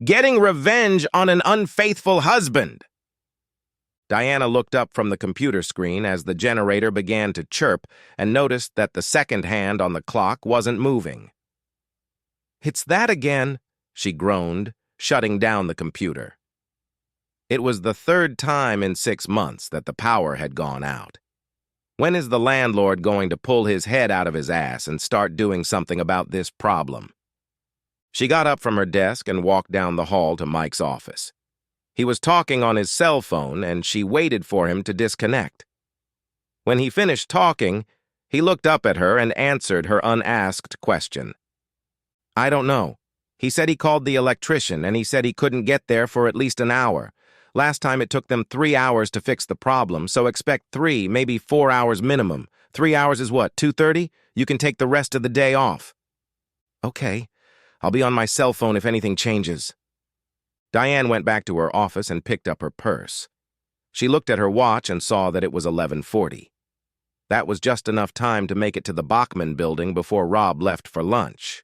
Getting revenge on an unfaithful husband. Diana looked up from the computer screen as the generator began to chirp and noticed that the second hand on the clock wasn't moving. "It's that again," she groaned, shutting down the computer. It was the third time in 6 months that the power had gone out. When is the landlord going to pull his head out of his ass and start doing something about this problem? She got up from her desk and walked down the hall to Mike's office. He was talking on his cell phone, and she waited for him to disconnect. When he finished talking, he looked up at her and answered her unasked question. "I don't know. He said he called the electrician, and he said he couldn't get there for at least an hour. Last time it took them 3 hours to fix the problem, so expect 3, maybe 4 hours minimum. 3 hours is what, 2:30? You can take the rest of the day off." "Okay. I'll be on my cell phone if anything changes." Diane went back to her office and picked up her purse. She looked at her watch and saw that it was 11:40. That was just enough time to make it to the Bachman building before Rob left for lunch.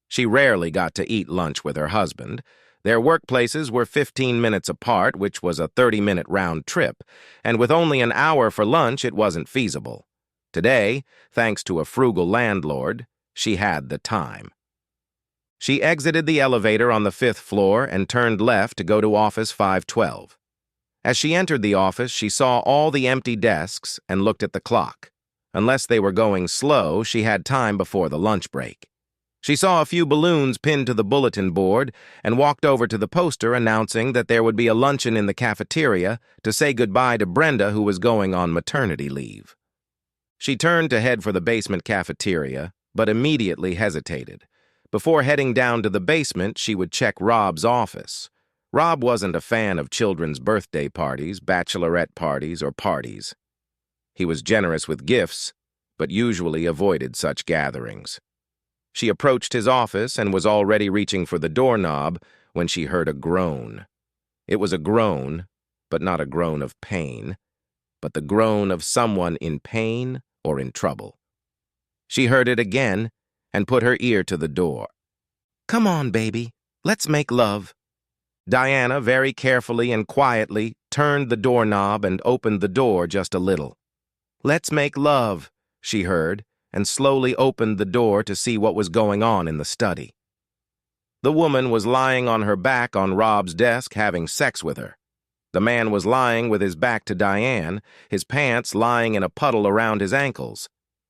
She rarely got to eat lunch with her husband. Their workplaces were 15 minutes apart, which was a 30-minute round trip, and with only an hour for lunch, it wasn't feasible. Today, thanks to a frugal landlord, she had the time. She exited the elevator on the 5th floor and turned left to go to office 512. As she entered the office, she saw all the empty desks and looked at the clock. Unless they were going slow, she had time before the lunch break. She saw a few balloons pinned to the bulletin board and walked over to the poster announcing that there would be a luncheon in the cafeteria to say goodbye to Brenda, who was going on maternity leave. She turned to head for the basement cafeteria, but immediately hesitated. Before heading down to the basement, she would check Rob's office. Rob wasn't a fan of children's birthday parties, bachelorette parties, or parties. He was generous with gifts, but usually avoided such gatherings. She approached his office and was already reaching for the doorknob when she heard a groan. It was a groan, but not a groan of pain, but the groan of someone in pain or in trouble. She heard it again and put her ear to the door. "Come on, baby. Let's make love." Diana very carefully and quietly turned the doorknob and opened the door just a little. "Let's make love," she heard, and slowly opened the door to see what was going on in the study. The woman was lying on her back on Rob's desk having sex with her. The man was lying with his back to Diane, his pants lying in a puddle around his ankles.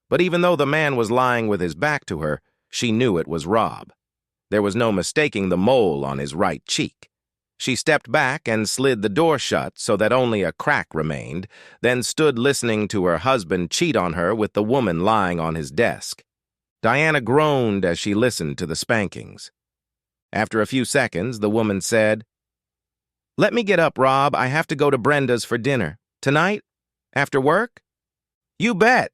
But even though the man was lying with his back to her, she knew it was Rob. There was no mistaking the mole on his right cheek. She stepped back and slid the door shut so that only a crack remained, then stood listening to her husband cheat on her with the woman lying on his desk. Diana groaned as she listened to the spankings. After a few seconds, the woman said, "Let me get up, Rob. I have to go to Brenda's for dinner. Tonight? After work?" "You bet."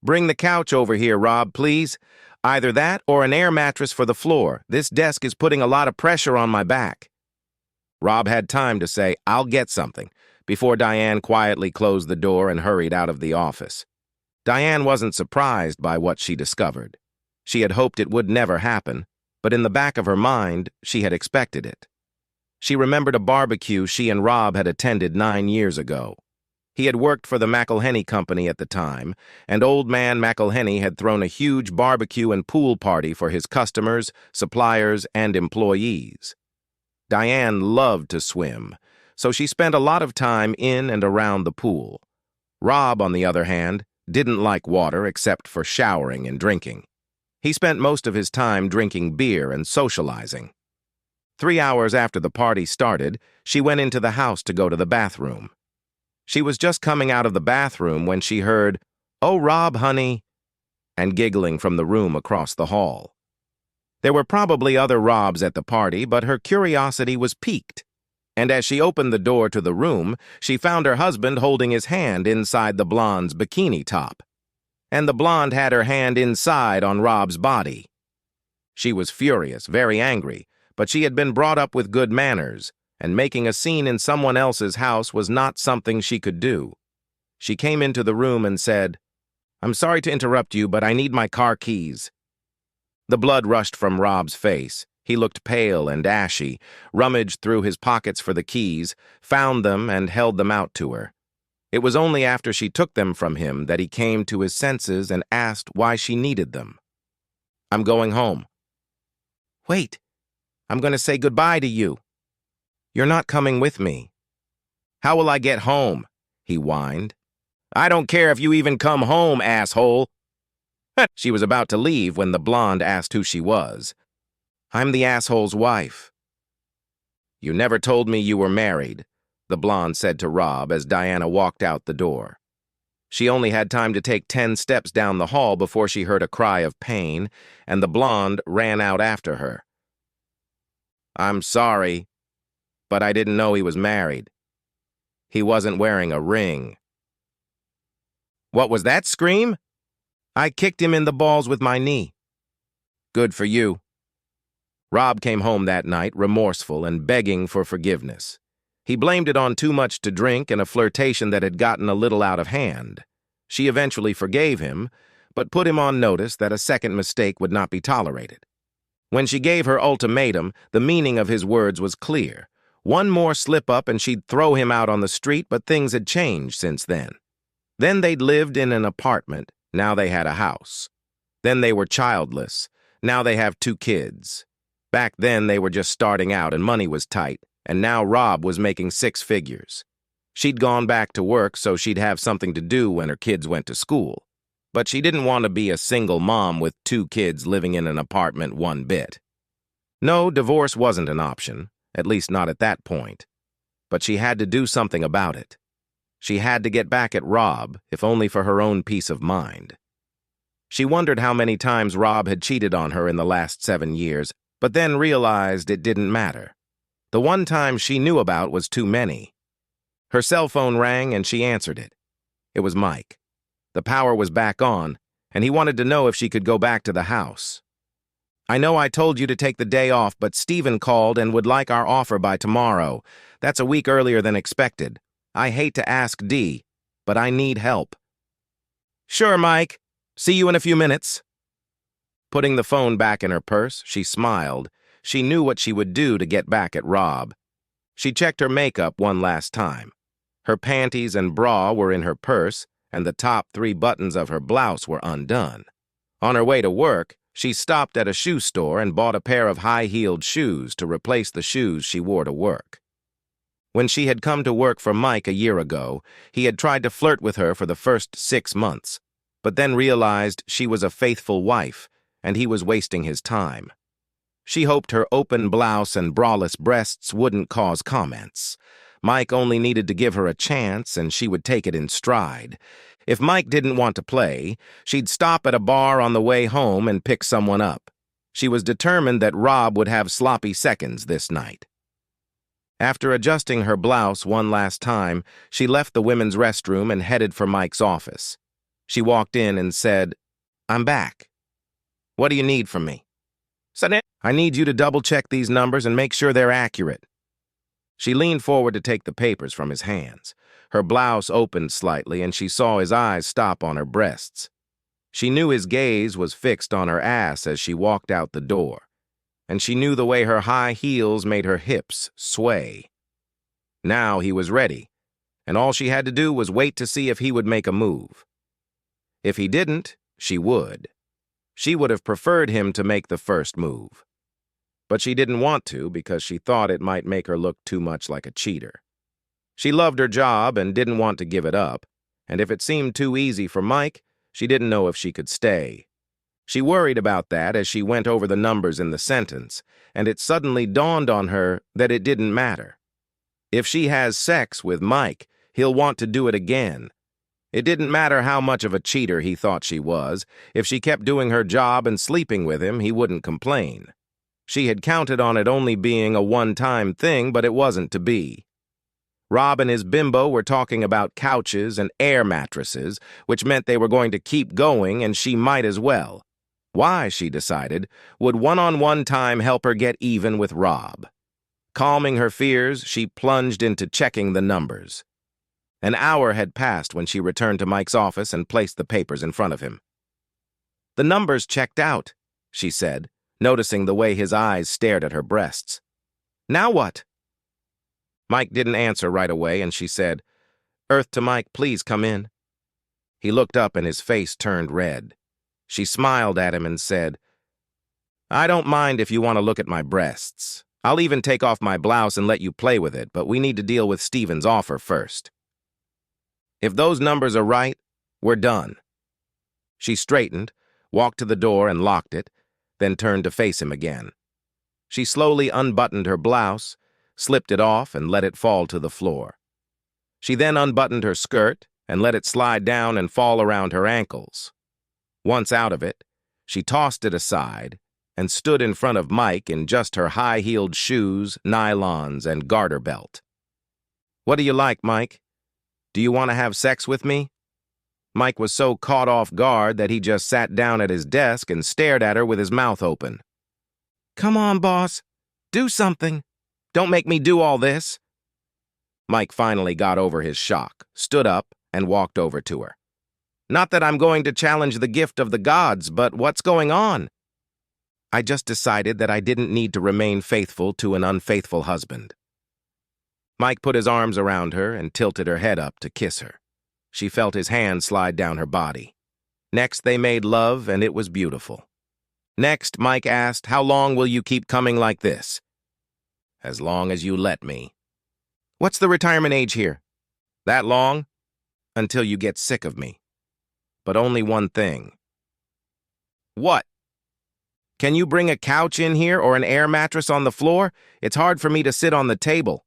"Bring the couch over here, Rob, please. Either that or an air mattress for the floor. This desk is putting a lot of pressure on my back." Rob had time to say, "I'll get something," before Diane quietly closed the door and hurried out of the office. Diane wasn't surprised by what she discovered. She had hoped it would never happen, but in the back of her mind, she had expected it. She remembered a barbecue she and Rob had attended 9 years ago. He had worked for the McElhenney Company at the time, and old man McElhenney had thrown a huge barbecue and pool party for his customers, suppliers, and employees. Diane loved to swim, so she spent a lot of time in and around the pool. Rob, on the other hand, didn't like water except for showering and drinking. He spent most of his time drinking beer and socializing. 3 hours after the party started, she went into the house to go to the bathroom. She was just coming out of the bathroom when she heard, "Oh, Rob, honey," and giggling from the room across the hall. There were probably other Robs at the party, but her curiosity was piqued, and as she opened the door to the room, she found her husband holding his hand inside the blonde's bikini top. And the blonde had her hand inside on Rob's body. She was furious, very angry, but she had been brought up with good manners, and making a scene in someone else's house was not something she could do. She came into the room and said, "I'm sorry to interrupt you, but I need my car keys." The blood rushed from Rob's face. He looked pale and ashy, rummaged through his pockets for the keys, found them, and held them out to her. It was only after she took them from him that he came to his senses and asked why she needed them. "I'm going home." "Wait, I'm going to say goodbye to you." "You're not coming with me." "How will I get home?" he whined. "I don't care if you even come home, asshole." She was about to leave when the blonde asked who she was. "I'm the asshole's wife." "You never told me you were married," the blonde said to Rob as Diana walked out the door. She only had time to take 10 steps down the hall before she heard a cry of pain, and the blonde ran out after her. "I'm sorry, but I didn't know he was married. He wasn't wearing a ring." "What was that scream?" "I kicked him in the balls with my knee." "Good for you." Rob came home that night remorseful and begging for forgiveness. He blamed it on too much to drink and a flirtation that had gotten a little out of hand. She eventually forgave him, but put him on notice that a second mistake would not be tolerated. When she gave her ultimatum, the meaning of his words was clear. One more slip-up and she'd throw him out on the street, but things had changed since then. Then they'd lived in an apartment, now they had a house. Then they were childless, now they have 2 kids. Back then they were just starting out and money was tight, and now Rob was making 6 figures. She'd gone back to work so she'd have something to do when her kids went to school. But she didn't want to be a single mom with 2 kids living in an apartment one bit. No, divorce wasn't an option, at least not at that point. But she had to do something about it. She had to get back at Rob, if only for her own peace of mind. She wondered how many times Rob had cheated on her in the last 7 years, but then realized it didn't matter. The one time she knew about was too many. Her cell phone rang and she answered it. It was Mike. The power was back on, and he wanted to know if she could go back to the house. "I know I told you to take the day off, but Steven called and would like our offer by tomorrow. That's a week earlier than expected. I hate to ask Dee, but I need help." "Sure, Mike. See you in a few minutes." Putting the phone back in her purse, she smiled. She knew what she would do to get back at Rob. She checked her makeup one last time. Her panties and bra were in her purse, and the top 3 buttons of her blouse were undone. On her way to work, she stopped at a shoe store and bought a pair of high-heeled shoes to replace the shoes she wore to work. When she had come to work for Mike a year ago, he had tried to flirt with her for the first 6 months, but then realized she was a faithful wife, and he was wasting his time. She hoped her open blouse and braless breasts wouldn't cause comments. Mike only needed to give her a chance, and she would take it in stride. If Mike didn't want to play, she'd stop at a bar on the way home and pick someone up. She was determined that Rob would have sloppy seconds this night. After adjusting her blouse one last time, she left the women's restroom and headed for Mike's office. She walked in and said, "I'm back. What do you need from me?" "I need you to double-check these numbers and make sure they're accurate." She leaned forward to take the papers from his hands. Her blouse opened slightly, and she saw his eyes stop on her breasts. She knew his gaze was fixed on her ass as she walked out the door, and she knew the way her high heels made her hips sway. Now he was ready, and all she had to do was wait to see if he would make a move. If he didn't, she would. She would have preferred him to make the first move. But she didn't want to because she thought it might make her look too much like a cheater. She loved her job and didn't want to give it up, and if it seemed too easy for Mike, she didn't know if she could stay. She worried about that as she went over the numbers in the sentence, and it suddenly dawned on her that it didn't matter. If she has sex with Mike, he'll want to do it again. It didn't matter how much of a cheater he thought she was. If she kept doing her job and sleeping with him, he wouldn't complain. She had counted on it only being a one-time thing, but it wasn't to be. Rob and his bimbo were talking about couches and air mattresses, which meant they were going to keep going, and she might as well. Why, she decided, would one-on-one time help her get even with Rob? Calming her fears, she plunged into checking the numbers. An hour had passed when she returned to Mike's office and placed the papers in front of him. "The numbers checked out," she said. noticing the way his eyes stared at her breasts. "Now what?" Mike didn't answer right away, and she said, "Earth to Mike, please come in." He looked up and his face turned red. She smiled at him and said, "I don't mind if you want to look at my breasts. I'll even take off my blouse and let you play with it, but we need to deal with Steven's offer first. If those numbers are right, we're done." She straightened, walked to the door and locked it, then turned to face him again. She slowly unbuttoned her blouse, slipped it off, and let it fall to the floor. She then unbuttoned her skirt and let it slide down and fall around her ankles. Once out of it, she tossed it aside and stood in front of Mike in just her high-heeled shoes, nylons, and garter belt. "What do you like, Mike? Do you want to have sex with me?" Mike was so caught off guard that he just sat down at his desk and stared at her with his mouth open. "Come on, boss. Do something. Don't make me do all this." Mike finally got over his shock, stood up, and walked over to her. "Not that I'm going to challenge the gift of the gods, but what's going on?" "I just decided that I didn't need to remain faithful to an unfaithful husband." Mike put his arms around her and tilted her head up to kiss her. She felt his hand slide down her body. Next, they made love, and it was beautiful. Next, Mike asked, "How long will you keep coming like this?" "As long as you let me." "What's the retirement age here?" "That long? Until you get sick of me. But only one thing." "What?" "Can you bring a couch in here or an air mattress on the floor? It's hard for me to sit on the table."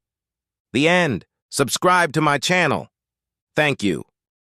The end. Subscribe to my channel. Thank you.